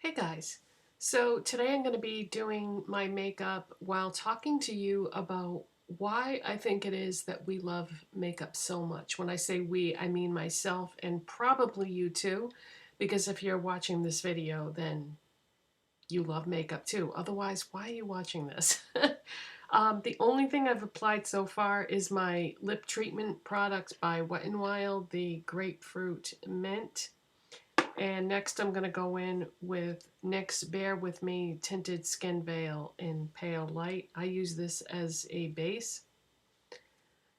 Hey guys, so today I'm going to be doing my makeup while talking to you about why I think it is that we love makeup so much. When I say we, I mean myself and probably you too, because if you're watching this video, then you love makeup too. Otherwise, why are you watching this? The only thing I've applied so far is my lip treatment products by Wet n Wild, the Grapefruit Mint. And next I'm going to go in with NYX Bear With Me Tinted Skin Veil in Pale Light. I use this as a base.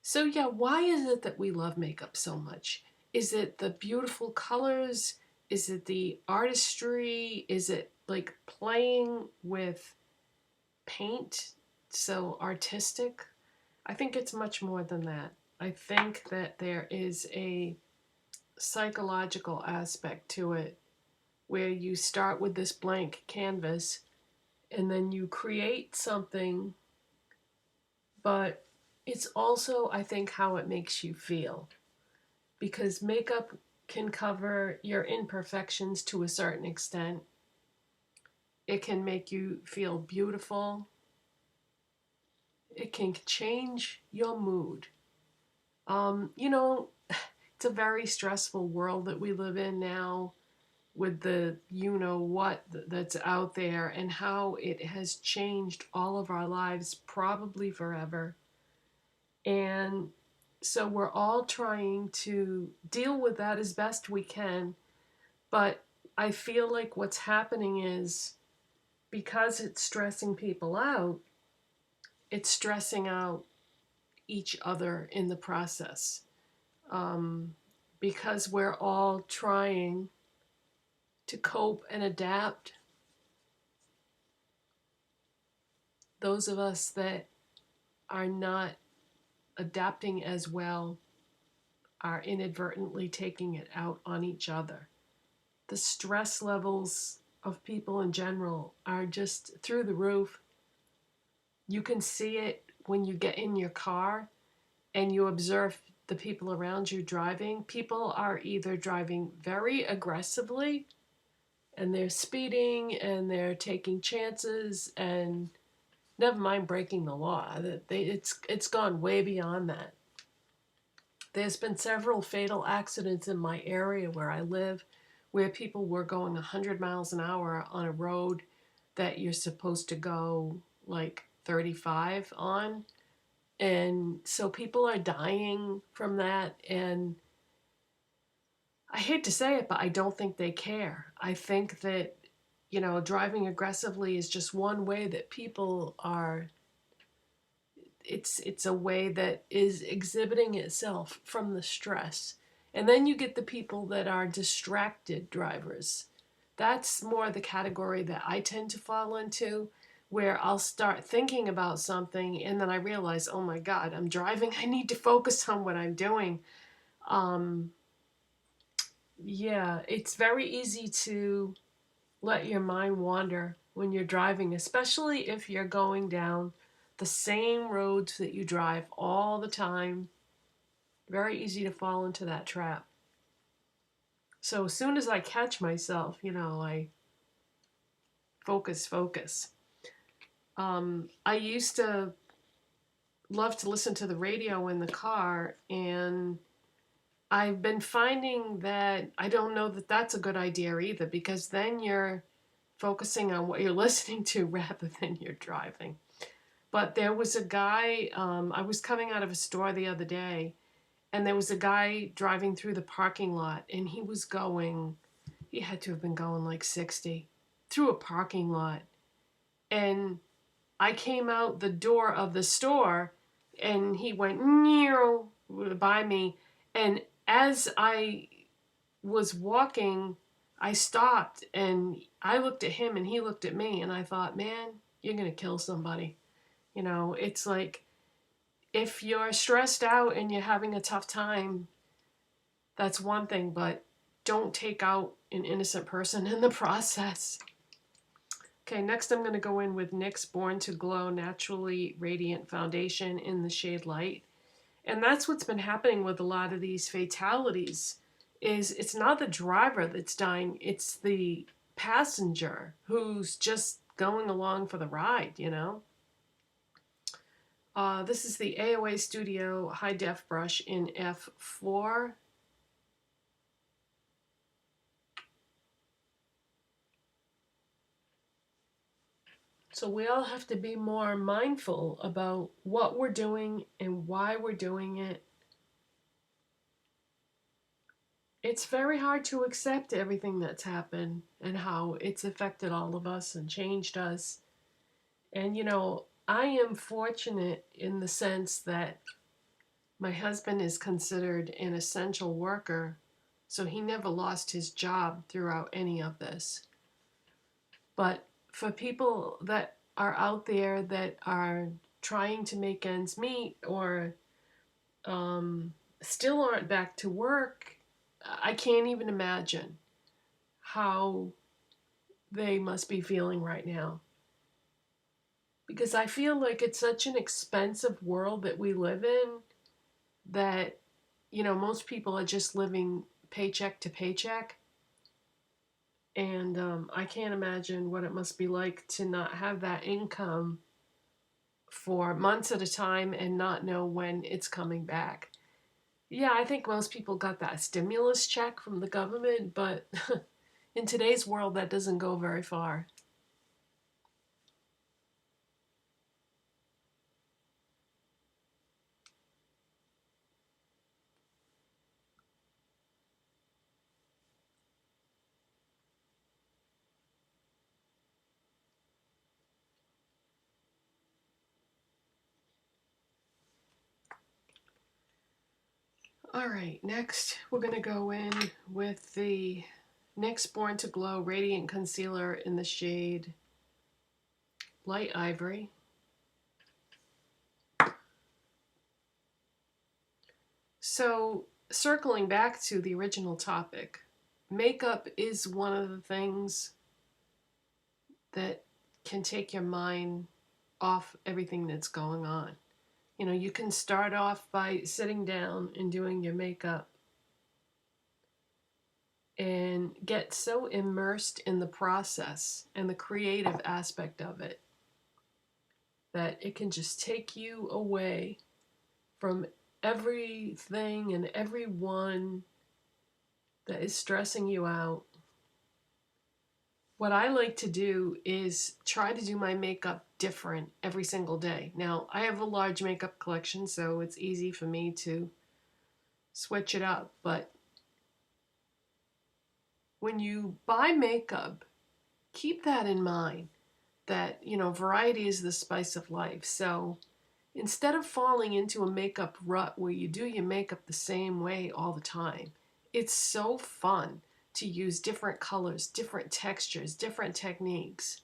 So yeah, why is it that we love makeup so much? Is it the beautiful colors? Is it the artistry? Is it like playing with paint, so artistic? I think it's much more than that. I think that there is a psychological aspect to it where you start with this blank canvas and then you create something, but it's also, I think, how it makes you feel. Because makeup can cover your imperfections to a certain extent. It can make you feel beautiful. It can change your mood. You know, it's a very stressful world that we live in now, with the you-know-what that's out there and how it has changed all of our lives, probably forever. And so we're all trying to deal with that as best we can. But I feel like what's happening is, because it's stressing people out, it's stressing out each other in the process. Because we're all trying to cope and adapt. Those of us that are not adapting as well are inadvertently taking it out on each other. The stress levels of people in general are just through the roof. You can see it when you get in your car and you observe the people around you driving. People are either driving very aggressively and they're speeding and they're taking chances, and never mind breaking the law. It's gone way beyond that. There's been several fatal accidents in my area where I live where people were going 100 miles an hour on a road that you're supposed to go like 35 on. And so people are dying from that. And I hate to say it, but I don't think they care. I think that, driving aggressively is just one way that people are. It's a way that is exhibiting itself from the stress. And then you get the people that are distracted drivers. That's more the category that I tend to fall into, where I'll start thinking about something and then I realize, oh my God, I'm driving. I need to focus on what I'm doing. Yeah, it's very easy to let your mind wander when you're driving, especially if you're going down the same roads that you drive all the time. Very easy to fall into that trap. So as soon as I catch myself, I focus. I used to love to listen to the radio in the car, and I've been finding that I don't know that that's a good idea either, because then you're focusing on what you're listening to rather than you're driving. But there was a guy, I was coming out of a store the other day, and there was a guy driving through the parking lot, and he had to have been going like 60 through a parking lot. And I came out the door of the store, and he went by me. And as I was walking, I stopped, and I looked at him, and he looked at me, and I thought, man, you're going to kill somebody. It's like, if you're stressed out and you're having a tough time, that's one thing, but don't take out an innocent person in the process. Okay, next I'm going to go in with NYX Born to Glow Naturally Radiant Foundation in the shade Light. And that's what's been happening with a lot of these fatalities, is it's not the driver that's dying, it's the passenger who's just going along for the ride, you know. This is the AOA Studio High Def brush in F4. So we all have to be more mindful about what we're doing and why we're doing it. It's very hard to accept everything that's happened and how it's affected all of us and changed us. And you know, I am fortunate in the sense that my husband is considered an essential worker, so he never lost his job throughout any of this. But for people that are out there that are trying to make ends meet or still aren't back to work, I can't even imagine how they must be feeling right now. Because I feel like it's such an expensive world that we live in that, you know, most people are just living paycheck to paycheck. And I can't imagine what it must be like to not have that income for months at a time and not know when it's coming back. Yeah, I think most people got that stimulus check from the government, but in today's world, that doesn't go very far. All right, next we're going to go in with the NYX Born to Glow Radiant Concealer in the shade Light Ivory. So, circling back to the original topic, makeup is one of the things that can take your mind off everything that's going on. You know, you can start off by sitting down and doing your makeup and get so immersed in the process and the creative aspect of it that it can just take you away from everything and everyone that is stressing you out. What I like to do is try to do my makeup different every single day. Now, I have a large makeup collection, so it's easy for me to switch it up, but when you buy makeup, keep that in mind that, you know, variety is the spice of life. So instead of falling into a makeup rut where you do your makeup the same way all the time, it's so fun to use different colors, different textures, different techniques.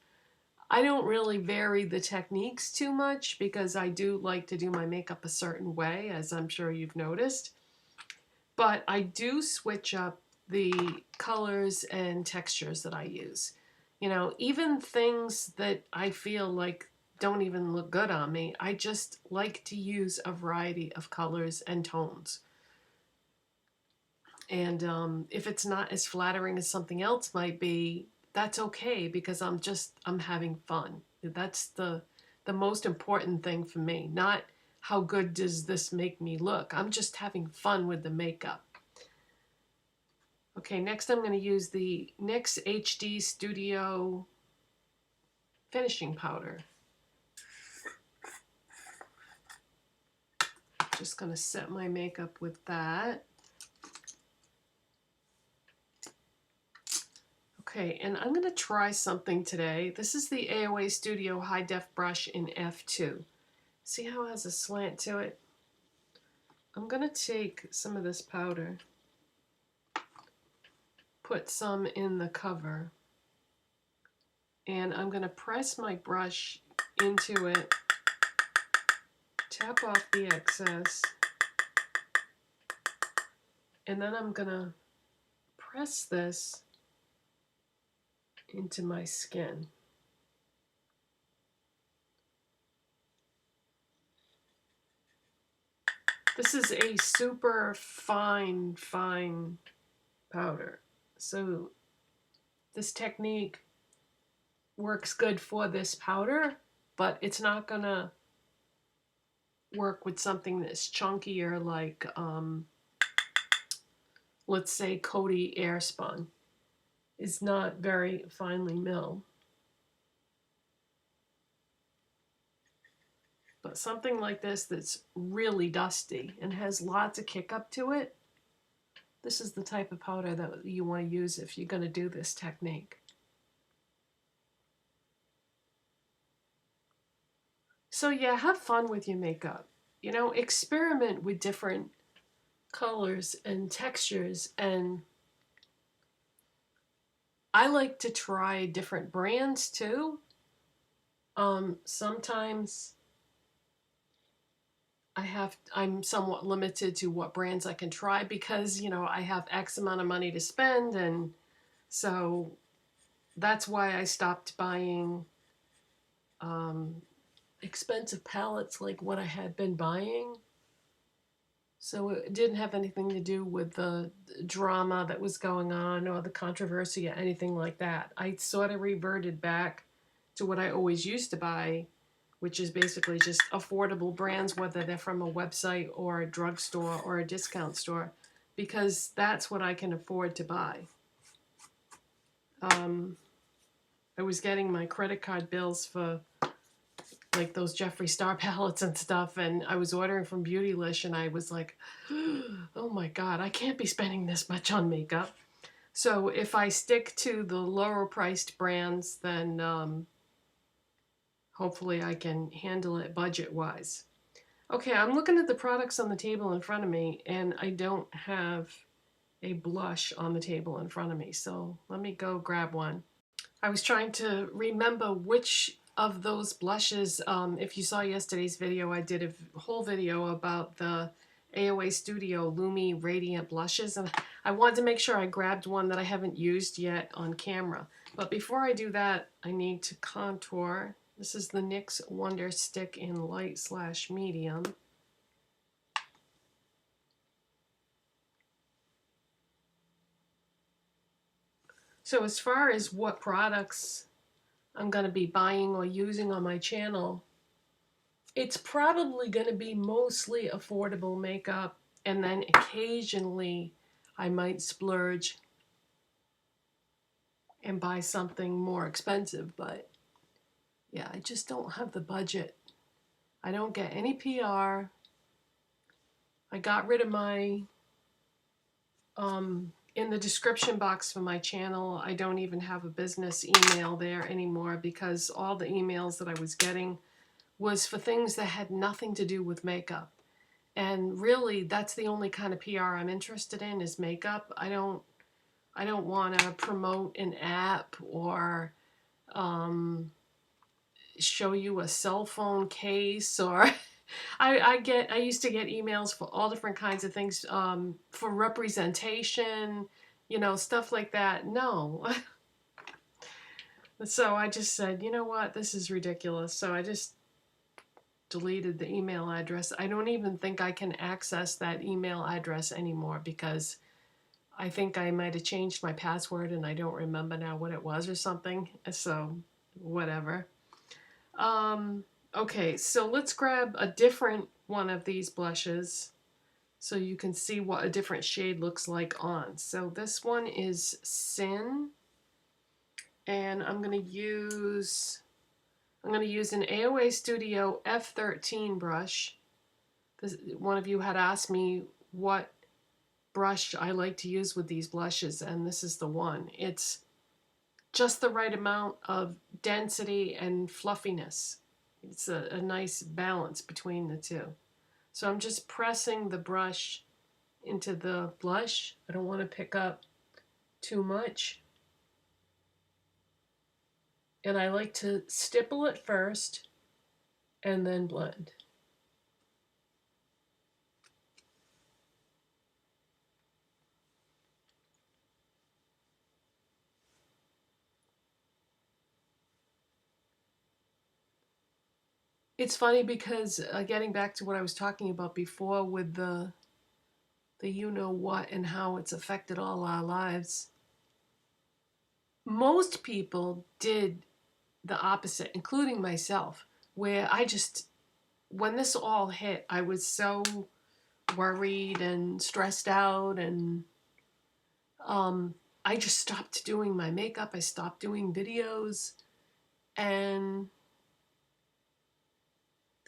I don't really vary the techniques too much because I do like to do my makeup a certain way, as I'm sure you've noticed. But I do switch up the colors and textures that I use. You know, even things that I feel like don't even look good on me, I just like to use a variety of colors and tones. And if it's not as flattering as something else might be, that's okay because I'm having fun. That's the most important thing for me. Not how good does this make me look. I'm just having fun with the makeup. Okay, next I'm going to use the NYX HD Studio finishing powder. Just going to set my makeup with that. Okay, and I'm going to try something today. This is the AOA Studio High Def brush in F2. See how it has a slant to it? I'm going to take some of this powder, put some in the cover, and I'm going to press my brush into it, tap off the excess, and then I'm going to press this into my skin. This is a super fine powder. So This technique works good for this powder, but it's not gonna work with something that's chunkier like, let's say Coty Airspun. It's not very finely milled. But something like this that's really dusty and has lots of kick up to it, this is the type of powder that you want to use if you're going to do this technique. So yeah, have fun with your makeup. You know, experiment with different colors and textures, and I like to try different brands too. Sometimes I'm somewhat limited to what brands I can try because, you know, I have X amount of money to spend, and so that's why I stopped buying expensive palettes like what I had been buying. So it didn't have anything to do with the drama that was going on or the controversy or anything like that. I sort of reverted back to what I always used to buy, which is basically just affordable brands, whether they're from a website or a drugstore or a discount store, because that's what I can afford to buy. I was getting my credit card bills for like those Jeffree Star palettes and stuff, and I was ordering from Beautylish, and I was like, oh my god, I can't be spending this much on makeup. So if I stick to the lower priced brands, then hopefully I can handle it budget wise. Okay, I'm looking at the products on the table in front of me, and I don't have a blush on the table in front of me, so let me go grab one. I was trying to remember which of those blushes, if you saw yesterday's video, I did a whole video about the AOA Studio Lumi Radiant Blushes, and I wanted to make sure I grabbed one that I haven't used yet on camera. But before I do that, I need to contour. This is the NYX Wonder Stick in light/medium. So as far as what products I'm going to be buying or using on my channel, it's probably going to be mostly affordable makeup, and then occasionally I might splurge and buy something more expensive, but yeah, I just don't have the budget. I don't get any PR. I got rid of my, in the description box for my channel, I don't even have a business email there anymore because all the emails that I was getting was for things that had nothing to do with makeup. And really, that's the only kind of PR I'm interested in is makeup. I don't want to promote an app or show you a cell phone case, or I used to get emails for all different kinds of things, for representation, you know, stuff like that. No. So I just said, you know what, this is ridiculous. So I just deleted the email address. I don't even think I can access that email address anymore because I think I might have changed my password and I don't remember now what it was or something. So whatever. Okay, so let's grab a different one of these blushes so you can see what a different shade looks like on. So this one is Sin, and I'm going to use an AOA Studio F13 brush. One of you had asked me what brush I like to use with these blushes, and this is the one. It's just the right amount of density and fluffiness. It's a nice balance between the two. So I'm just pressing the brush into the blush. I don't want to pick up too much. And I like to stipple it first and then blend. It's funny because getting back to what I was talking about before with the you know what and how it's affected all our lives. Most people did the opposite, including myself, where I just, when this all hit, I was so worried and stressed out, and um, I just stopped doing my makeup. I stopped doing videos, and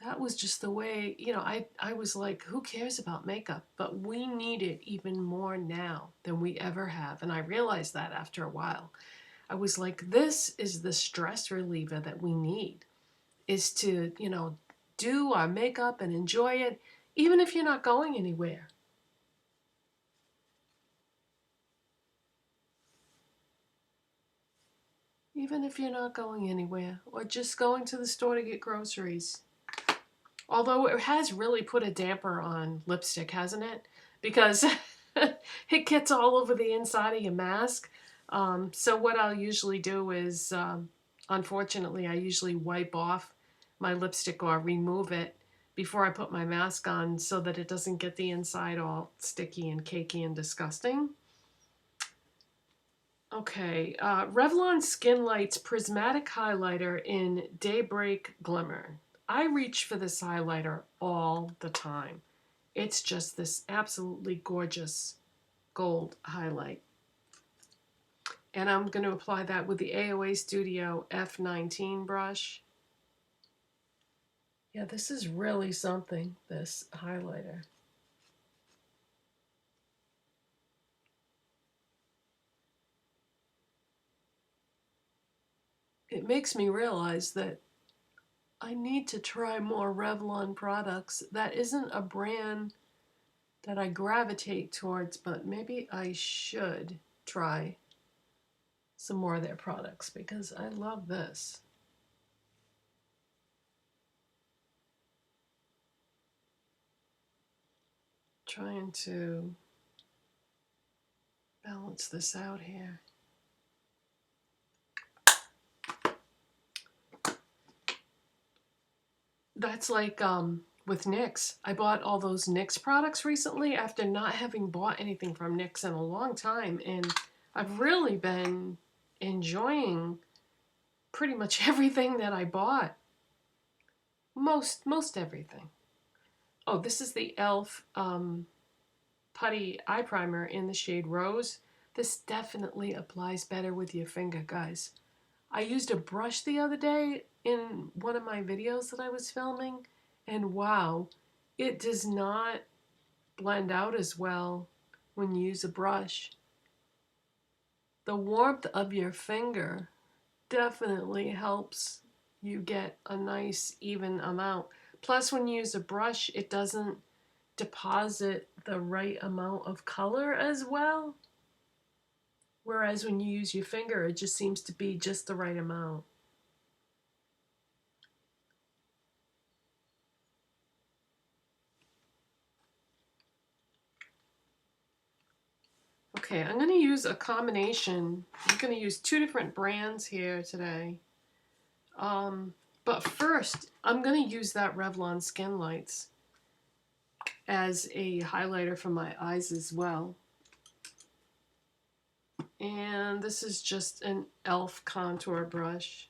that was just the way, you know, I was like, who cares about makeup? But we need it even more now than we ever have. And I realized that after a while. I was like, this is the stress reliever that we need, is to, you know, do our makeup and enjoy it, even if you're not going anywhere. Even if you're not going anywhere, or just going to the store to get groceries. Although it has really put a damper on lipstick, hasn't it? Because it gets all over the inside of your mask. So what I'll usually do is, unfortunately, I usually wipe off my lipstick or remove it before I put my mask on so that it doesn't get the inside all sticky and cakey and disgusting. Okay, Revlon Skin Light's Prismatic Highlighter in Daybreak Glimmer. I reach for this highlighter all the time. It's just this absolutely gorgeous gold highlight. And I'm going to apply that with the AOA Studio F19 brush. Yeah, this is really something, this highlighter. It makes me realize that I need to try more Revlon products. That isn't a brand that I gravitate towards, but maybe I should try some more of their products because I love this. Trying to balance this out here. That's like with NYX. I bought all those NYX products recently after not having bought anything from NYX in a long time, and I've really been enjoying pretty much everything that I bought. Most everything. Oh, this is the e.l.f. Putty Eye Primer in the shade Rose. This definitely applies better with your finger, guys. I used a brush the other day in one of my videos that I was filming, and wow, it does not blend out as well when you use a brush. The warmth of your finger definitely helps you get a nice even amount. Plus, when you use a brush, it doesn't deposit the right amount of color as well. Whereas when you use your finger, it just seems to be just the right amount. Okay, I'm going to use a combination. I'm going to use two different brands here today. But first, I'm going to use that Revlon Skin Lights as a highlighter for my eyes as well. And this is just an e.l.f. contour brush.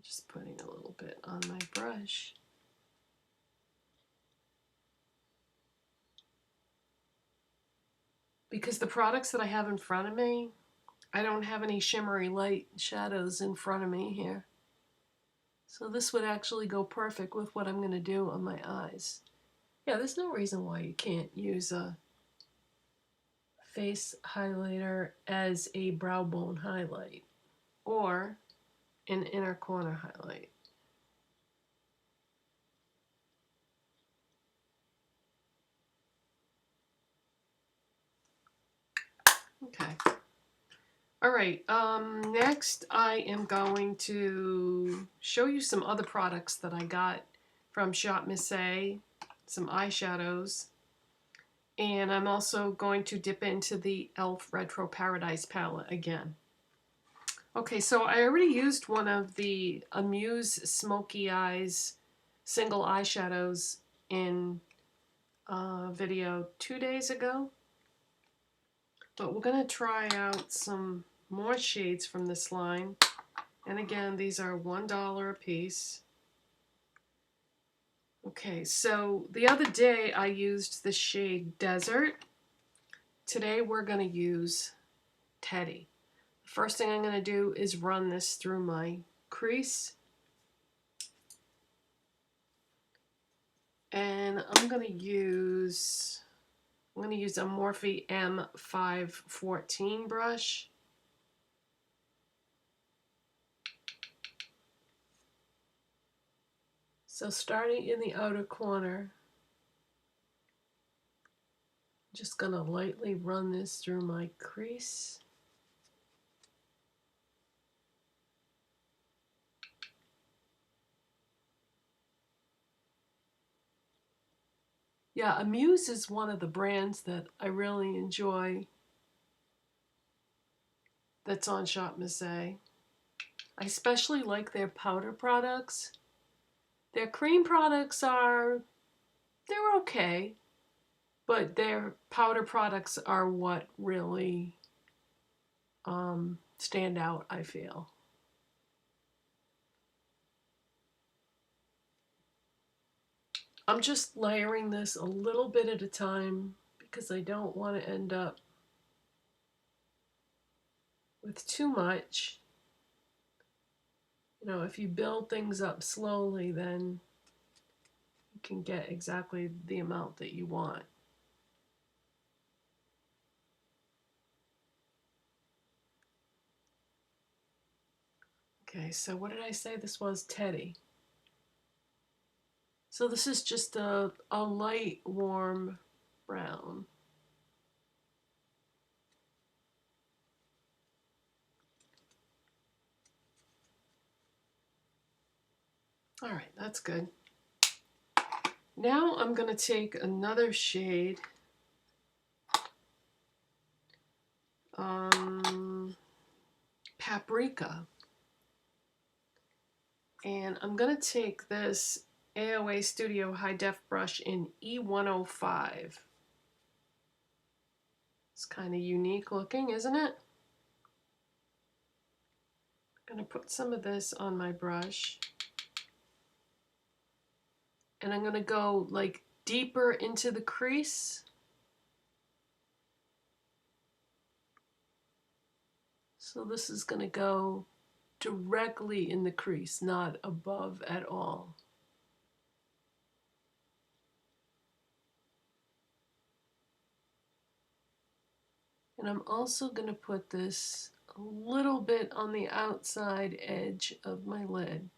Just putting a little bit on my brush. Because the products that I have in front of me, I don't have any shimmery light shadows in front of me here. So this would actually go perfect with what I'm going to do on my eyes. Yeah, there's no reason why you can't use a face highlighter as a brow bone highlight or an inner corner highlight. Okay. All right, next I am going to show you some other products that I got from Shop Miss A, some eyeshadows, and I'm also going to dip into the e.l.f. Retro Paradise palette again. Okay, so I already used one of the Amuse Smokey Eyes single eyeshadows in a video 2 days ago. But we're going to try out some more shades from this line. And again, these are $1 a piece. Okay, so the other day I used the shade Desert. Today we're going to use Teddy. The first thing I'm going to do is run this through my crease. And I'm going to use a Morphe M514 brush. So starting in the outer corner, just going to lightly run this through my crease. Yeah, Amuse is one of the brands that I really enjoy that's on Shop Miss A. I especially like their powder products. Their cream products they're okay, but their powder products are what really stand out, I feel. I'm just layering this a little bit at a time because I don't want to end up with too much. You know, if you build things up slowly, then you can get exactly the amount that you want. Okay, so what did I say this was? Teddy. So this is just a light, warm brown. All right, that's good. Now I'm going to take another shade. Paprika. And I'm going to take this AOA Studio High Def brush in E105. It's kind of unique looking, isn't it? I'm going to put some of this on my brush. And I'm going to go like deeper into the crease. So this is going to go directly in the crease, not above at all. And I'm also going to put this a little bit on the outside edge of my lid.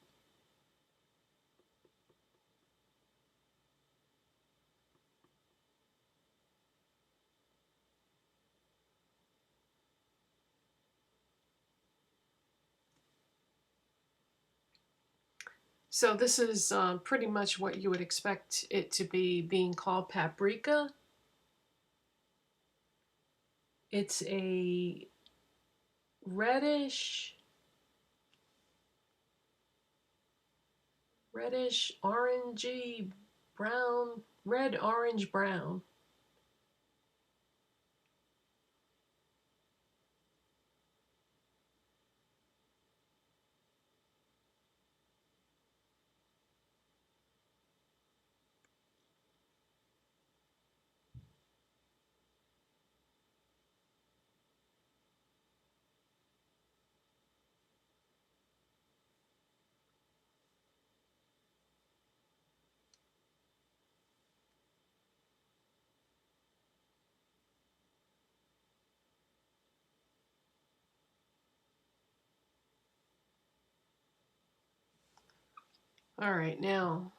So this is pretty much what you would expect it to be, being called Paprika. It's a reddish, orangey, brown, red, orange, brown. All right, now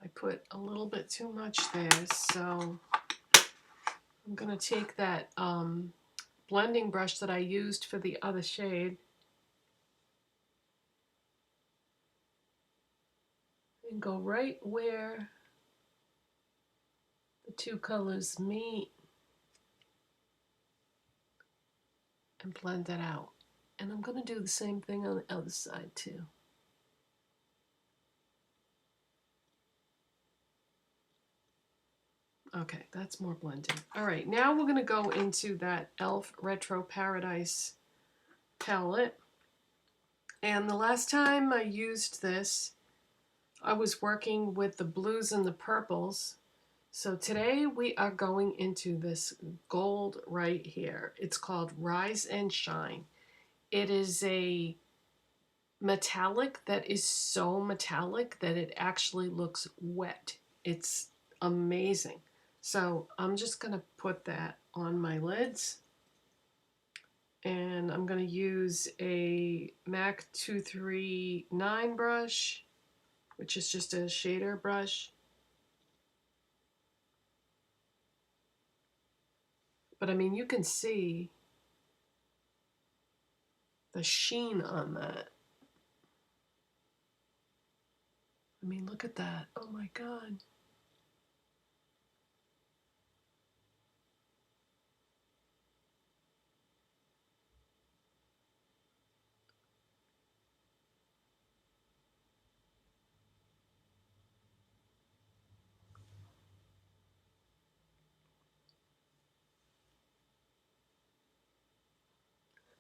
I put a little bit too much there, so I'm going to take that blending brush that I used for the other shade and go right where the two colors meet and blend that out. And I'm going to do the same thing on the other side too. Okay, that's more blended. All right, now we're going to go into that e.l.f. Retro Paradise palette. And the last time I used this, I was working with the blues and the purples. So today we are going into this gold right here. It's called Rise and Shine. It is a metallic that is so metallic that it actually looks wet. It's amazing. So I'm just going to put that on my lids. And I'm going to use a MAC 239 brush, which is just a shader brush. But I mean, you can see the sheen on that. I mean, look at that. Oh my God.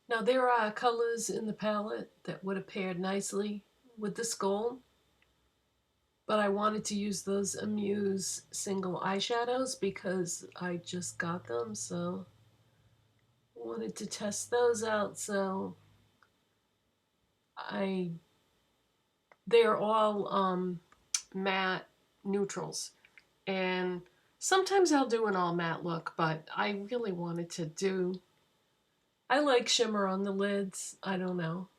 Now there are colors in the palette that would have paired nicely with this gold, but I wanted to use those Amuse single eyeshadows because I just got them, so I wanted to test those out. So they're all matte neutrals, and sometimes I'll do an all matte look, but I really wanted to do, I like shimmer on the lids. I don't know,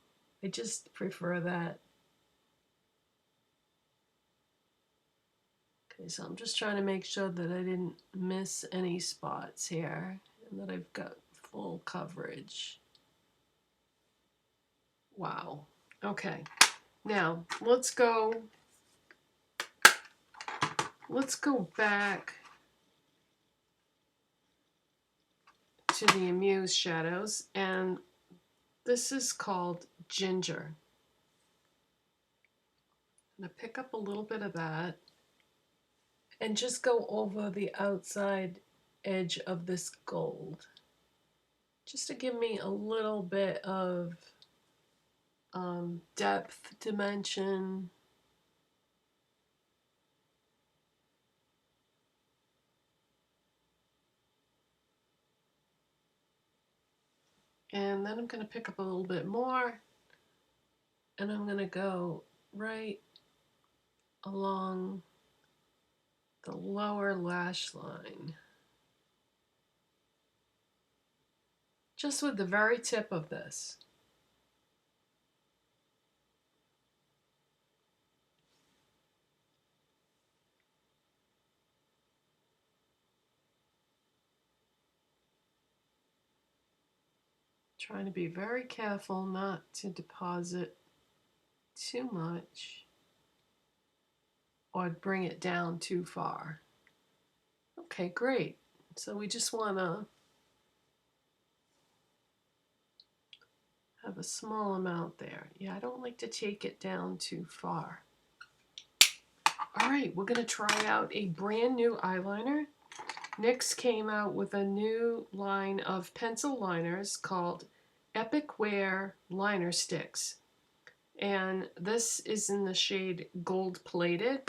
I just prefer that. Okay, so I'm just trying to make sure that I didn't miss any spots here and that I've got full coverage. Wow. Okay, now let's go back to the Amuse shadows, and this is called Ginger. I'm going to pick up a little bit of that and just go over the outside edge of this gold, just to give me a little bit of depth, dimension. And then I'm going to pick up a little bit more, and I'm going to go right along the lower lash line, just with the very tip of this. Trying to be very careful not to deposit too much or bring it down too far. Okay, great. So we just want to have a small amount there. Yeah, I don't like to take it down too far. All right, we're going to try out a brand new eyeliner. NYX came out with a new line of pencil liners called Epic Wear Liner Sticks. And this is in the shade Gold Plated.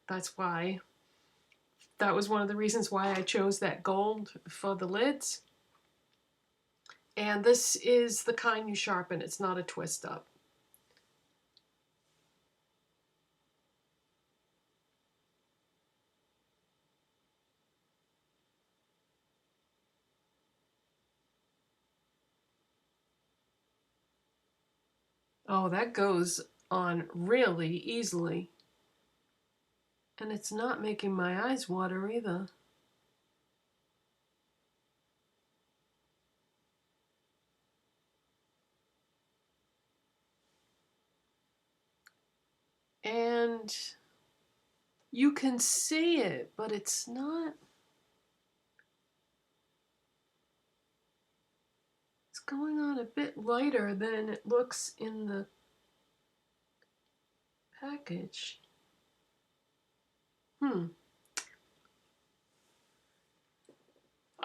That was one of the reasons why I chose that gold for the lids. And this is the kind you sharpen. It's not a twist up. Oh, that goes on really easily. And it's not making my eyes water either. And you can see it, but it's not. It's going on a bit lighter than it looks in the package.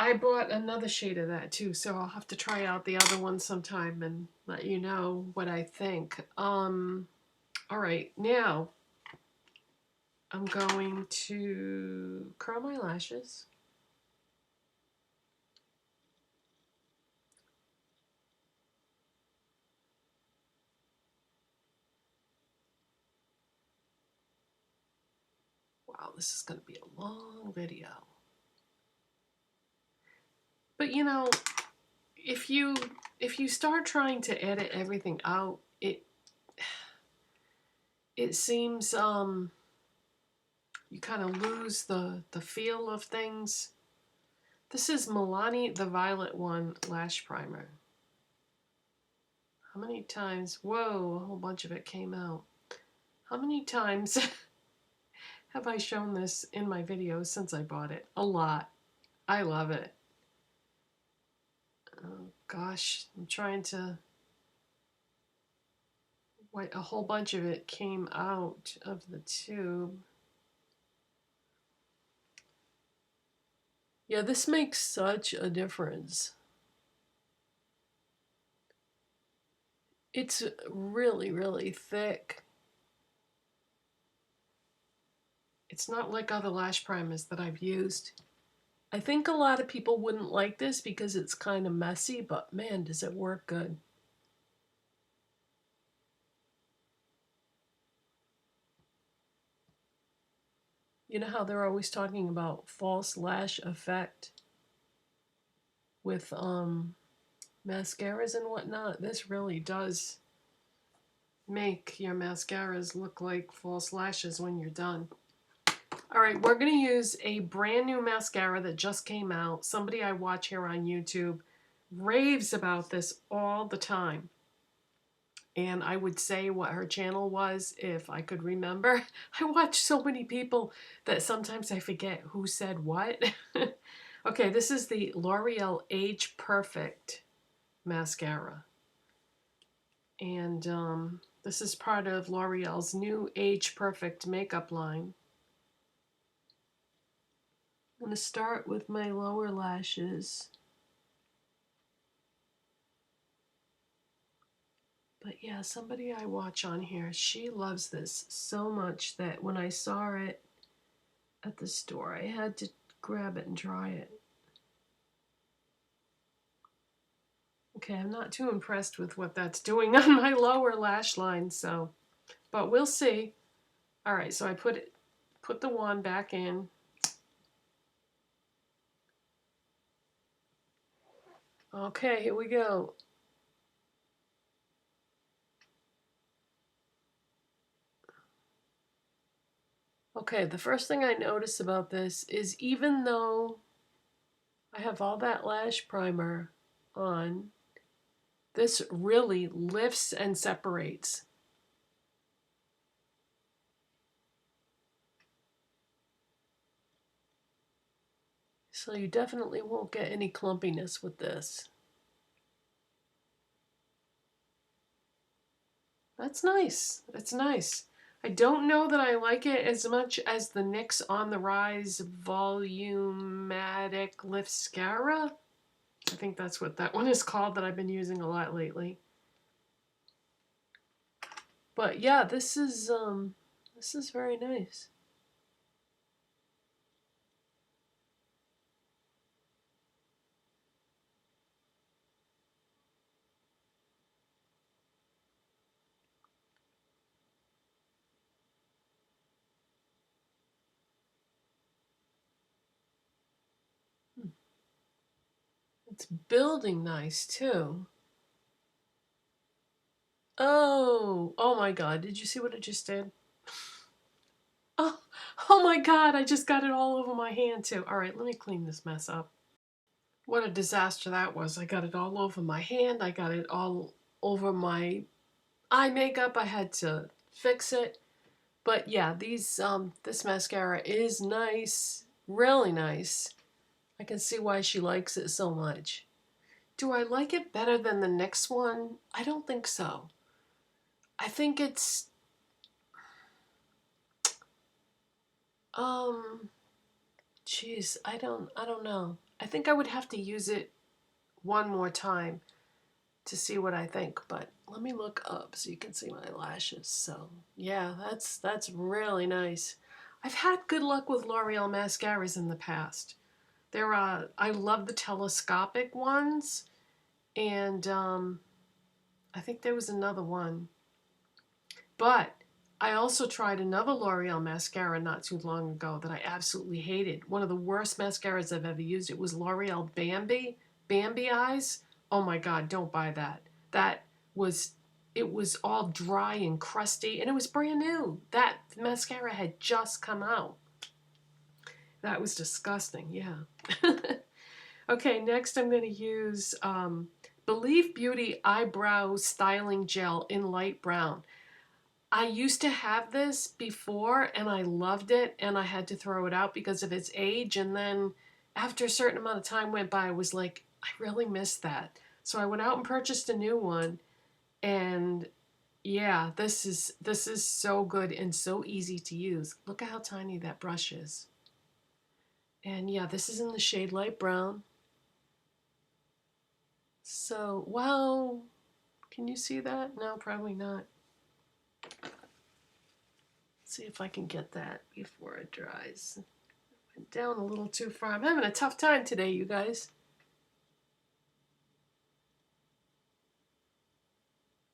I bought another shade of that too, so I'll have to try out the other one sometime and let you know what I think. All right, now I'm going to curl my lashes. Wow, this is going to be a long video. But you know, if you start trying to edit everything out, it seems you kind of lose the feel of things. This is Milani, the Violet One Lash Primer. How many times? Whoa, a whole bunch of it came out. How many times have I shown this in my videos since I bought it? A lot. I love it. Oh gosh, I'm trying to... Wait, a whole bunch of it came out of the tube. Yeah, this makes such a difference. It's really, really thick. It's not like other lash primers that I've used. I think a lot of people wouldn't like this because it's kind of messy, but man, does it work good. You know how they're always talking about false lash effect with mascaras and whatnot? This really does make your mascaras look like false lashes when you're done. All right, we're going to use a brand new mascara that just came out. Somebody I watch here on YouTube raves about this all the time. And I would say what her channel was if I could remember. I watch so many people that sometimes I forget who said what. Okay, this is the L'Oreal Age Perfect mascara. And this is part of L'Oreal's new Age Perfect makeup line. I'm going to start with my lower lashes. But yeah, somebody I watch on here, she loves this so much that when I saw it at the store, I had to grab it and try it. Okay, I'm not too impressed with what that's doing on my lower lash line, so, but we'll see. All right, so I put the wand back in. Okay, here we go. Okay, the first thing I notice about this is even though I have all that lash primer on, this really lifts and separates. So you definitely won't get any clumpiness with this. That's nice. It's nice. I don't know that I like it as much as the NYX On the Rise Volumatic Liftscara. I think that's what that one is called that I've been using a lot lately. But yeah, this is very nice. It's building nice too. Oh my God, did you see what I just did? Oh, oh my God, I just got it all over my hand too. All right, let me clean this mess up. What a disaster that was. I got it all over my hand. I got it all over my eye makeup. I had to fix it. But yeah, this mascara is nice, really nice. I can see why she likes it so much. Do I like it better than the NYX one? I don't think so. I think it's geez, I don't know. I think I would have to use it one more time to see what I think, but let me look up so you can see my lashes. So yeah, that's really nice. I've had good luck with L'Oreal mascaras in the past. I love the telescopic ones, and I think there was another one. But I also tried another L'Oreal mascara not too long ago that I absolutely hated. One of the worst mascaras I've ever used. It was L'Oreal Bambi Eyes. Oh my God, don't buy that. It was all dry and crusty, and it was brand new. That mascara had just come out. That was disgusting, yeah. Okay, next I'm going to use Believe Beauty Eyebrow Styling Gel in light brown. I used to have this before and I loved it, and I had to throw it out because of its age, and then after a certain amount of time went by, I was like, I really missed that. So I went out and purchased a new one, and yeah, this is so good and so easy to use. Look at how tiny that brush is. And yeah, this is in the shade light brown. So, wow, can you see that? No, probably not. See if I can get that before it dries. Went down a little too far. I'm having a tough time today, you guys.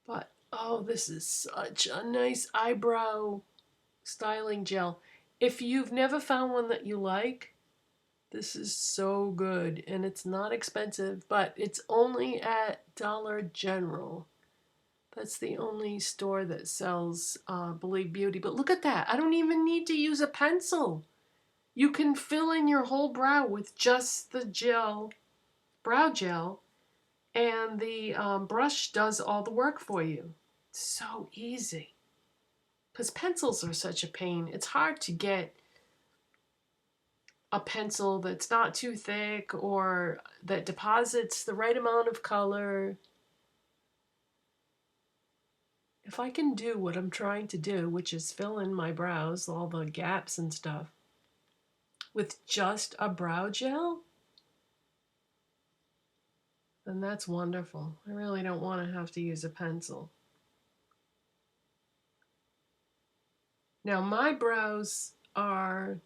But, oh, this is such a nice eyebrow styling gel. If you've never found one that you like, this is so good. And it's not expensive, but it's only at Dollar General. That's the only store that sells Believe Beauty. But look at that. I don't even need to use a pencil. You can fill in your whole brow with just the gel, brow gel, and the brush does all the work for you. So easy. Because pencils are such a pain. It's hard to get a pencil that's not too thick or that deposits the right amount of color. If I can do what I'm trying to do, which is fill in my brows, all the gaps and stuff, with just a brow gel, then that's wonderful. I really don't want to have to use a pencil. Now my brows are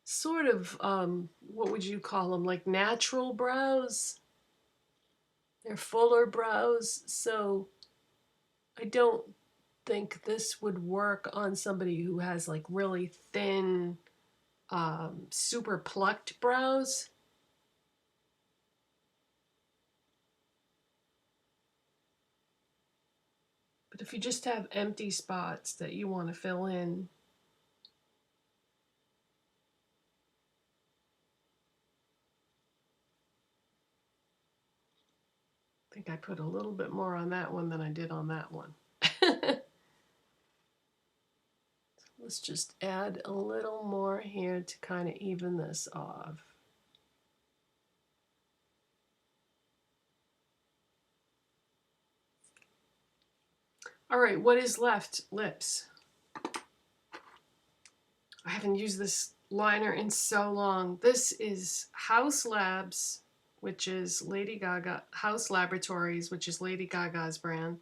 sort of, what would you call them, like natural brows? They're fuller brows, so I don't think this would work on somebody who has like really thin, super plucked brows. But if you just have empty spots that you want to fill in, I think I put a little bit more on that one than I did on that one. Let's just add a little more here to kind of even this off. All right, what is left? Lips. I haven't used this liner in so long. This is Haus Labs, which is Lady Gaga, Haus Laboratories, which is Lady Gaga's brand.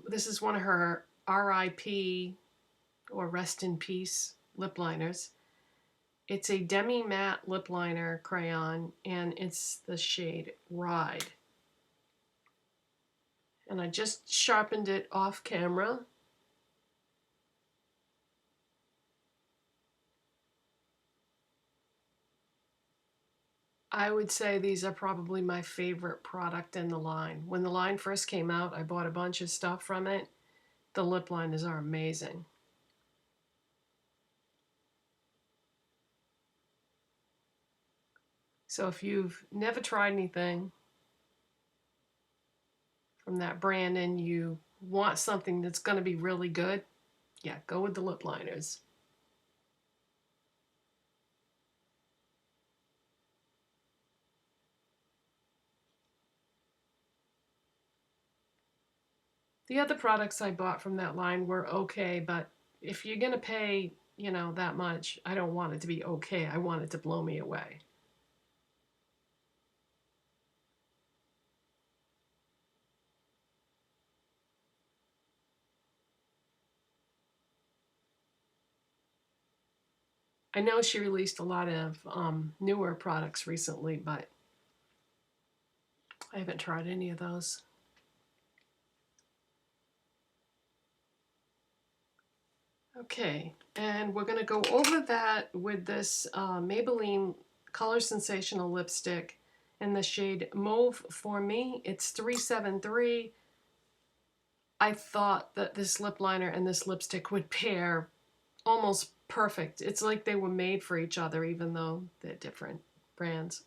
This is one of her R.I.P. or Rest in Peace lip liners. It's a demi-matte lip liner crayon, and it's the shade Ride. And I just sharpened it off camera. I would say these are probably my favorite product in the line. When the line first came out, I bought a bunch of stuff from it. The lip liners are amazing. So if you've never tried anything from that brand and you want something that's going to be really good, yeah, go with the lip liners. The other products I bought from that line were okay, but if you're going to pay you know, that much. I don't want it to be okay. I want it to blow me away. I know she released a lot of newer products recently, but I haven't tried any of those. Okay, and we're going to go over that with this Maybelline Color Sensational lipstick in the shade Mauve for Me. It's 373. I thought that this lip liner and this lipstick would pair almost perfect. It's like they were made for each other, even though they're different brands.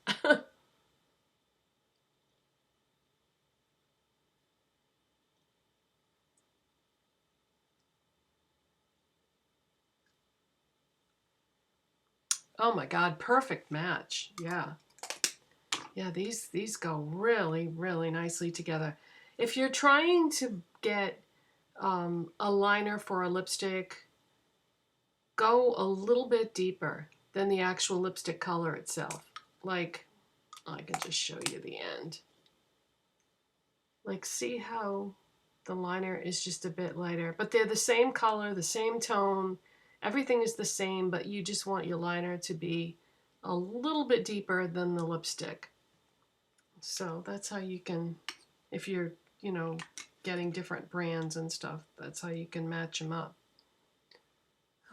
Oh my God, perfect match. Yeah. Yeah, these go really, really nicely together. If you're trying to get a liner for a lipstick, go a little bit deeper than the actual lipstick color itself. Like, I can just show you the end. Like, see how the liner is just a bit lighter, but they're the same color, the same tone, everything is the same, but you just want your liner to be a little bit deeper than the lipstick. So that's how you can, if you're, you know, getting different brands and stuff, that's how you can match them up.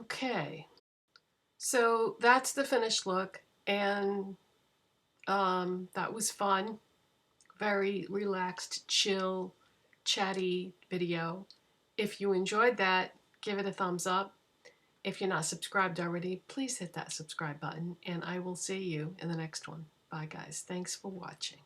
Okay, so that's the finished look, and that was fun. Very relaxed, chill, chatty video. If you enjoyed that, give it a thumbs up. If you're not subscribed already, please hit that subscribe button, and I will see you in the next one. Bye, guys. Thanks for watching.